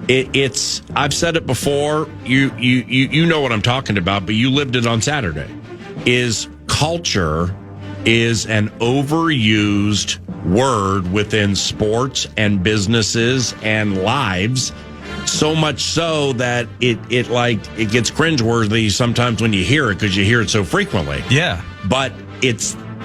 It's I've said it before. You know what I'm talking about, but you lived it on Saturday. Is culture is an overused word within sports and businesses and lives, so much so that it gets cringeworthy sometimes when you hear it because you hear it so frequently. Yeah, but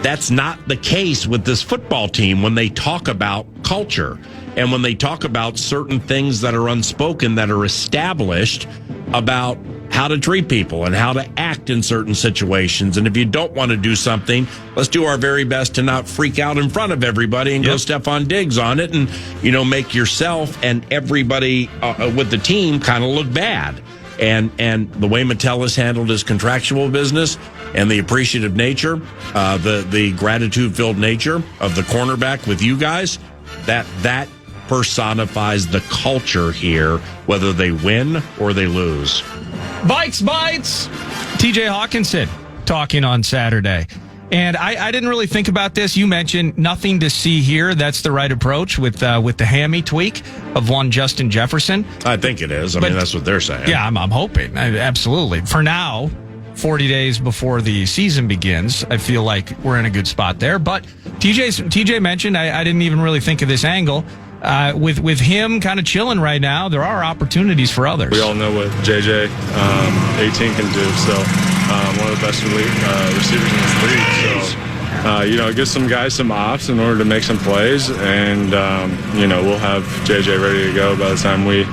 that's not the case with this football team when they talk about culture. And when they talk about certain things that are unspoken, that are established about how to treat people and how to act in certain situations. And if you don't want to do something, let's do our very best to not freak out in front of everybody and go Stephon Diggs on it and, make yourself and everybody with the team kind of look bad. And the way Metellus handled his contractual business and the appreciative nature, the gratitude-filled nature of the cornerback with you guys, that personifies the culture here, whether they win or they lose. Vikes Bites! TJ Hawkinson talking on Saturday. And I didn't really think about this. You mentioned nothing to see here. That's the right approach with the hammy tweak of one Justin Jefferson. I think it is. I mean, that's what they're saying. Yeah, I'm hoping. Absolutely. For now, 40 days before the season begins, I feel like we're in a good spot there. But TJ mentioned, I didn't even really think of this angle. With him kind of chilling right now, there are opportunities for others. We all know what JJ 18 can do, so one of the best receivers in this league. So, give some guys some ops in order to make some plays, and, we'll have JJ ready to go by the time we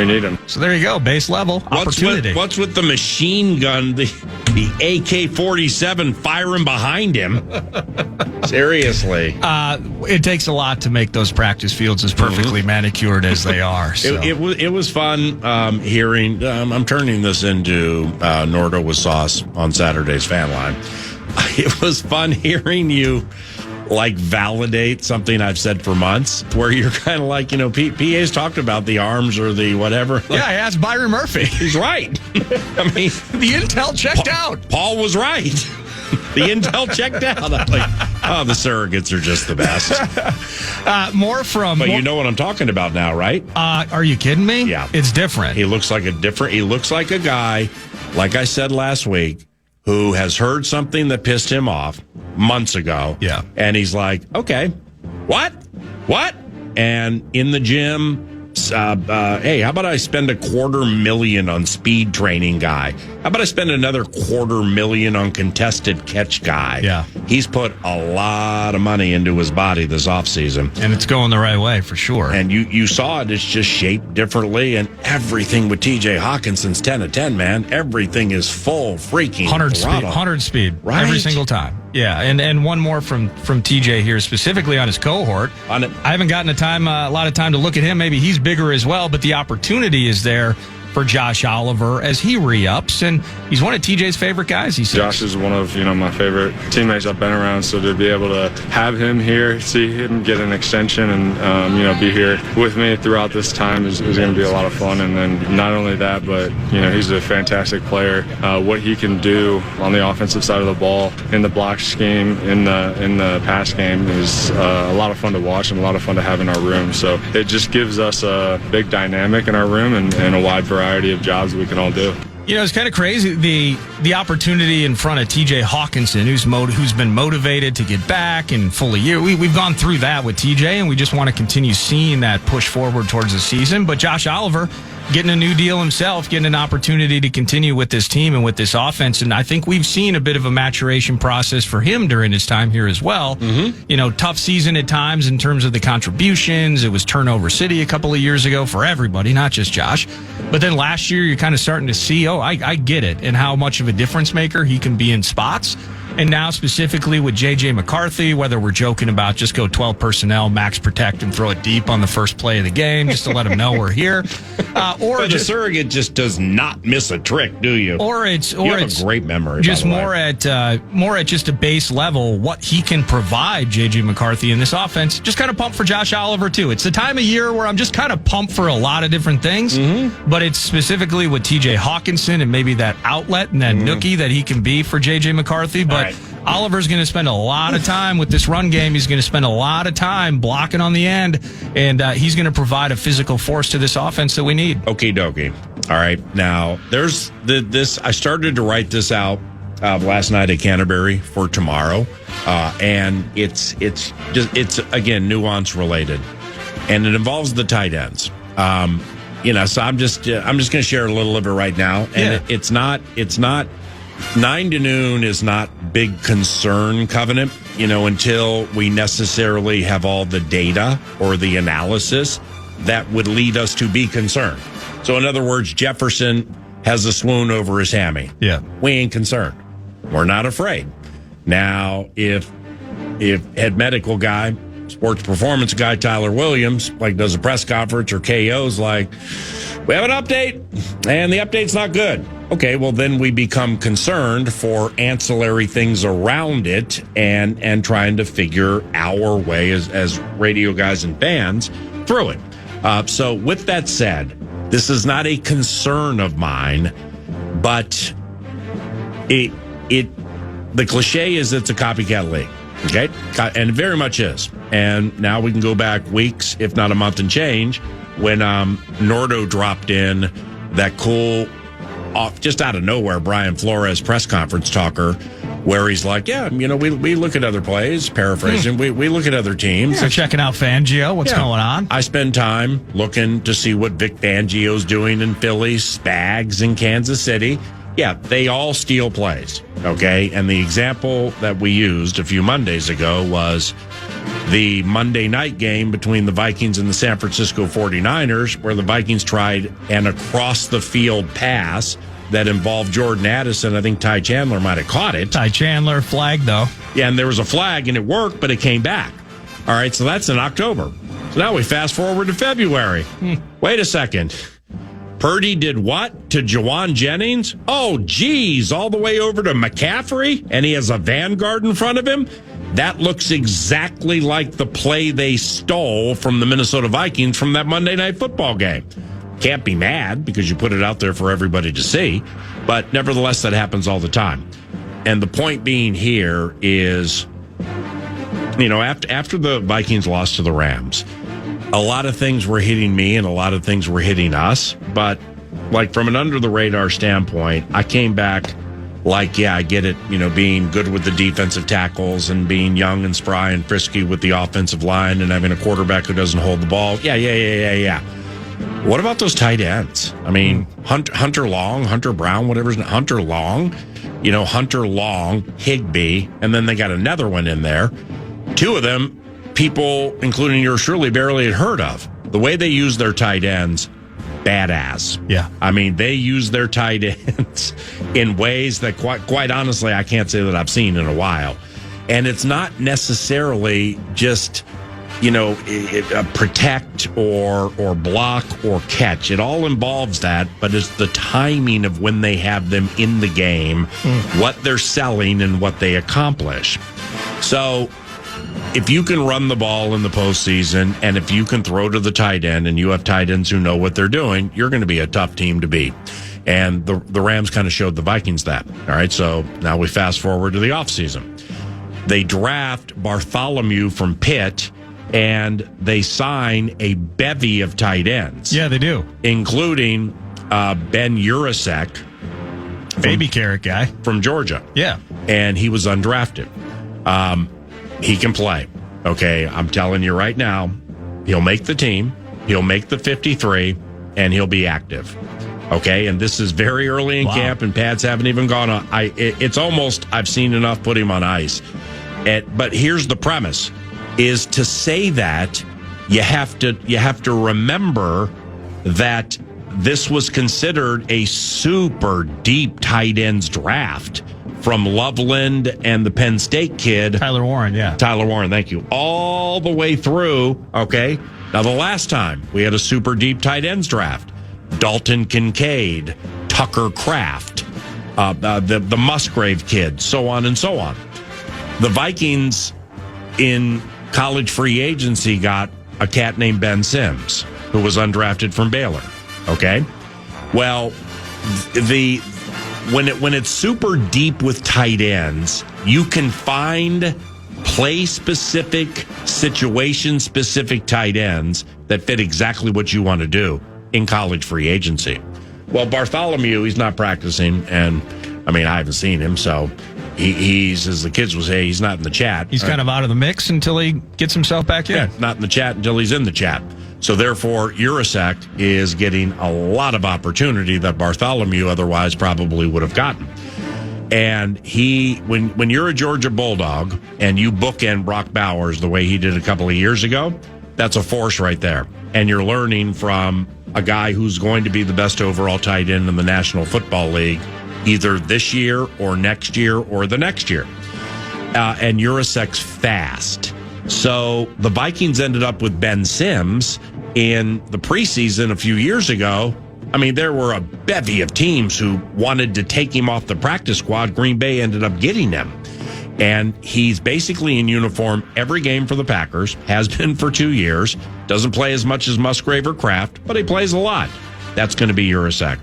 need him. So there you go, base level opportunity. What's with the machine gun, the AK-47 firing behind him? Seriously. It takes a lot to make those practice fields as perfectly manicured as they are. So. It was fun hearing. I'm turning this into Nordo with Sauce on Saturday's Fan Line. It was fun hearing you validate something I've said for months, where you're kind of like, PA's talked about the arms or the whatever. I asked Byron Murphy. He's right. I mean, the intel checked out. Paul was right. The intel checked out. I'm like, the surrogates are just the best. But you know what I'm talking about now, right? Are you kidding me? Yeah. It's different. He looks like a guy, like I said last week, who has heard something that pissed him off months ago. Yeah. And he's like, okay, what? And in the gym, hey, how about I spend $250,000 on speed training guy? How about I spend another $250,000 on contested catch guy? Yeah. He's put a lot of money into his body this offseason. And it's going the right way for sure. And you saw it. It's just shaped differently. And everything with TJ Hawkinson's 10 of 10, man. Everything is full freaking 100 speed. Right? Every single time. Yeah, and one more from TJ here, specifically on his cohort. I haven't gotten a lot of time to look at him. Maybe he's bigger as well, but the opportunity is there for Josh Oliver as he re-ups, and he's one of TJ's favorite guys, he says. Josh is one of, my favorite teammates I've been around, so to be able to have him here, see him get an extension and, be here with me throughout this time is going to be a lot of fun. And then not only that, but, he's a fantastic player. What he can do on the offensive side of the ball, in the block scheme, in the pass game is a lot of fun to watch and a lot of fun to have in our room. So it just gives us a big dynamic in our room and a wide variety of jobs we can all do. It's kind of crazy, the opportunity in front of TJ Hawkinson, who's been motivated to get back and fully year. We've gone through that with TJ, and we just want to continue seeing that push forward towards the season. But Josh Oliver getting a new deal himself, getting an opportunity to continue with this team and with this offense. And I think we've seen a bit of a maturation process for him during his time here as well. Mm-hmm. Tough season at times in terms of the contributions. It was turnover city a couple of years ago for everybody, not just Josh. But then last year, you're kind of starting to see, I get it, and how much of a difference maker he can be in spots. And now specifically with J.J. McCarthy, whether we're joking about just go 12 personnel, max protect, and throw it deep on the first play of the game just to let them know we're here. Or the surrogate just does not miss a trick, do you? Or it's you have a great memory. Just more at just a base level, what he can provide J.J. McCarthy in this offense. Just kind of pumped for Josh Oliver too. It's the time of year where I'm just kind of pumped for a lot of different things, but it's specifically with T.J. Hawkinson and maybe that outlet and that nookie that he can be for J.J. McCarthy. But Oliver's going to spend a lot of time with this run game. He's going to spend a lot of time blocking on the end, and he's going to provide a physical force to this offense that we need. Okie dokie. All right. Now, there's this. I started to write this out last night at Canterbury for tomorrow, and it's again nuance related, and it involves the tight ends. So I'm just going to share a little of it right now, and it's not 9 to noon is not big concern, Covenant, until we necessarily have all the data or the analysis that would lead us to be concerned. So in other words, Jefferson has a swoon over his hammy. Yeah. We ain't concerned. We're not afraid. Now, if head medical guy, sports performance guy, Tyler Williams, does a press conference or KO's we have an update and the update's not good. Okay, well, then we become concerned for ancillary things around it and trying to figure our way as radio guys and fans through it. So with that said, this is not a concern of mine, but the cliche is it's a copycat league. Okay, and it very much is. And now we can go back weeks, if not a month and change, when Nordo dropped in that cool, off just out of nowhere, Brian Flores press conference talker, where he's like, we look at other plays, paraphrasing, we look at other teams. Yeah, checking out Fangio, what's going on. I spend time looking to see what Vic Fangio's doing in Philly, Spags in Kansas City. Yeah, they all steal plays, okay? And the example that we used a few Mondays ago was the Monday night game between the Vikings and the San Francisco 49ers, where the Vikings tried an across-the-field pass that involved Jordan Addison. I think Ty Chandler might have caught it. Ty Chandler flagged, though. Yeah, and there was a flag, and it worked, but it came back. All right, so that's in October. So now we fast forward to February. Wait a second. Purdy did what to Jawan Jennings? Oh, geez, all the way over to McCaffrey, and he has a Vanguard in front of him? That looks exactly like the play they stole from the Minnesota Vikings from that Monday Night Football game. Can't be mad because you put it out there for everybody to see, but nevertheless, that happens all the time. And the point being here is, after the Vikings lost to the Rams, a lot of things were hitting me and a lot of things were hitting us. But from an under the radar standpoint, I came back I get it, being good with the defensive tackles and being young and spry and frisky with the offensive line and having a quarterback who doesn't hold the ball. Yeah. What about those tight ends? I mean, Hunter Long, Hunter Brown, whatever's Hunter Long, Hunter Long, Higbee, and then they got another one in there. Two of them, people, including yours truly, barely had heard of. The way they use their tight ends, badass. Yeah. I mean, they use their tight ends in ways that quite honestly, I can't say that I've seen in a while. And it's not necessarily just, protect or block or catch. It all involves that, but it's the timing of when they have them in the game, what they're selling and what they accomplish. So if you can run the ball in the postseason and if you can throw to the tight end and you have tight ends who know what they're doing, you're going to be a tough team to beat. And the Rams kind of showed the Vikings that. All right, so now we fast forward to the offseason. They draft Bartholomew from Pitt, and they sign a bevy of tight ends. Yeah, they do. Including Ben Urasek. Baby carrot guy. From Georgia. Yeah. And he was undrafted. He can play. Okay, I'm telling you right now, he'll make the team, he'll make the 53, and he'll be active. Okay, and this is very early in camp, and pads haven't even gone on. It's almost, I've seen enough, put him on ice. But here's the premise, is to say that you have to remember that this was considered a super deep tight ends draft from Loveland and the Penn State kid. Tyler Warren, yeah. Tyler Warren, thank you. All the way through, okay? Now, the last time we had a super deep tight ends draft, Dalton Kincaid, Tucker Kraft, the Musgrave kid, so on and so on. The Vikings in college free agency got a cat named Ben Sims, who was undrafted from Baylor. Okay? Well, when it's super deep with tight ends, you can find play-specific, situation-specific tight ends that fit exactly what you want to do in college free agency. Well, Bartholomew, he's not practicing, and I mean, I haven't seen him, so he's, as the kids would say, he's not in the chat. He's kind of out of the mix until he gets himself back in. Yeah, not in the chat until he's in the chat. So therefore, Urasek is getting a lot of opportunity that Bartholomew otherwise probably would have gotten. And when you're a Georgia Bulldog and you bookend Brock Bowers the way he did a couple of years ago, that's a force right there. And you're learning from a guy who's going to be the best overall tight end in the National Football League, either this year or next year or the next year. And Urasek's fast. So the Vikings ended up with Ben Sims in the preseason a few years ago. I mean, there were a bevy of teams who wanted to take him off the practice squad. Green Bay ended up getting him. And he's basically in uniform every game for the Packers, has been for 2 years, doesn't play as much as Musgrave or Kraft, but he plays a lot. That's going to be Urasek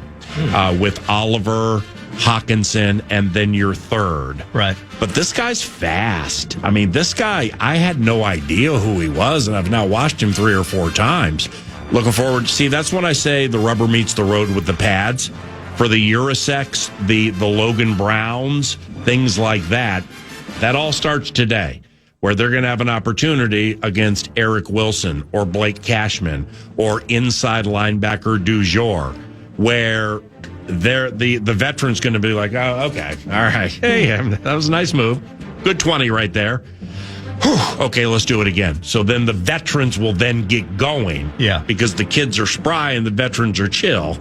with Oliver, Hawkinson, and then your third. Right. But this guy's fast. I mean, this guy, I had no idea who he was, and I've now watched him 3 or 4 times. Looking forward. See, that's when I say the rubber meets the road with the pads. For the Uraseks, the Logan Browns, things like that. That all starts today, where they're going to have an opportunity against Eric Wilson or Blake Cashman or inside linebacker Dujour, where the veteran's going to be like, oh, okay, all right. Hey, that was a nice move. Good 20 right there. Whew, okay, let's do it again. So then the veterans will then get going. Yeah. Because the kids are spry and the veterans are chill.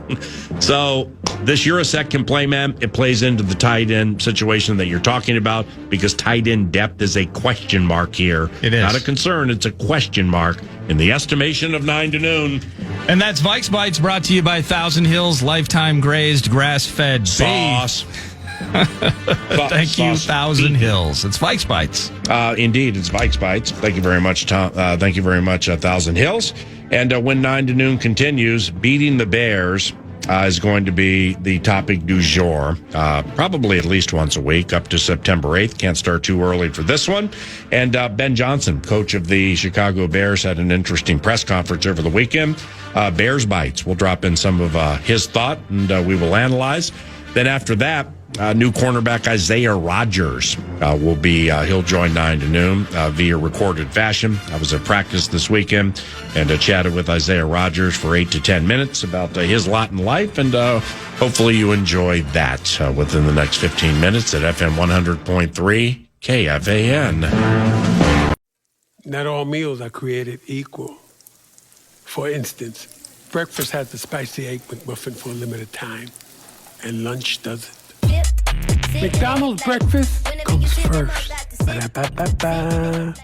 So this Urasek can play, man. It plays into the tight end situation that you're talking about because tight end depth is a question mark here. It is. Not a concern. It's a question mark in the estimation of 9 to noon. And that's Vikes Bites brought to you by Thousand Hills Lifetime Grazed Grass-Fed Sauce. Thank you, Thousand Hills. It's Vikes Bites. Indeed, it's Vikes Bites. Thank you very much, Tom. Thank you very much, Thousand Hills. And when 9 to noon continues, beating the Bears is going to be the topic du jour, probably at least once a week up to September 8th. Can't start too early for this one. And Ben Johnson, coach of the Chicago Bears, had an interesting press conference over the weekend. Bears Bites. We'll drop in some of his thought, and we will analyze. Then after that, new cornerback Isaiah Rodgers will be, he'll join 9 to noon via recorded fashion. I was at practice this weekend and chatted with Isaiah Rodgers for 8 to 10 minutes about his lot in life, and hopefully you enjoyed that within the next 15 minutes at FM 100.3 KFAN. Not all meals are created equal. For instance, breakfast has the spicy egg McMuffin for a limited time, and lunch doesn't. McDonald's breakfast comes first. Ba-da-ba-ba-ba.